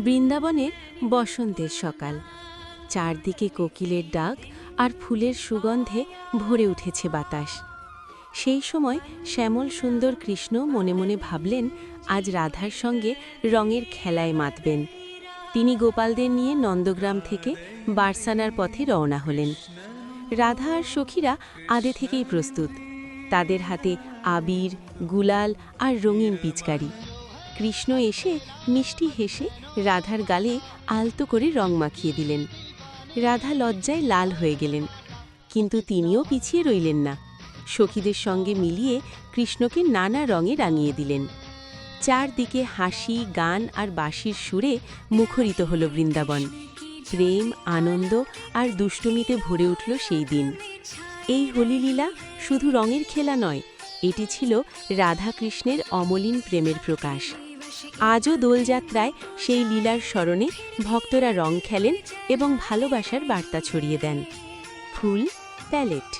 বৃন্দাবনের বসন্তের সকাল। চারদিকে কোকিলের ডাক আর ফুলের সুগন্ধে ভরে উঠেছে বাতাস। সেই সময় শ্যামল সুন্দর কৃষ্ণ মনে মনে ভাবলেন আজ রাধার সঙ্গে রঙের খেলায় মাতবেন। তিনি গোপালদের নিয়ে নন্দগ্রাম থেকে বার্সানার পথে রওনা হলেন। রাধা আর সখীরা আগে থেকেই প্রস্তুত, তাদের হাতে আবির, গুলাল আর রঙিন পিচকারি। কৃষ্ণ এসে মিষ্টি হেসে রাধার গালে আলতো করে রং মাখিয়ে দিলেন। রাধা লজ্জায় লাল হয়ে গেলেন, কিন্তু তিনিও পিছিয়ে রইলেন না। সখীদের সঙ্গে মিলিয়ে কৃষ্ণকে নানা রঙে রাঙিয়ে দিলেন। চারদিকে হাসি, গান আর বাঁশির সুরে মুখরিত হল বৃন্দাবন। প্রেম, আনন্দ আর দুষ্টুমিতে ভরে উঠল সেই দিন। এই হোলিলীলা শুধু রঙের খেলা নয়, এটি ছিল রাধা কৃষ্ণের অমলিন প্রেমের প্রকাশ। আজও দোলযাত্রায় সেই লীলার স্মরণে ভক্তরা রং খেলেন এবং ভালোবাসার বার্তা ছড়িয়ে দেন। ফুল প্যালেট।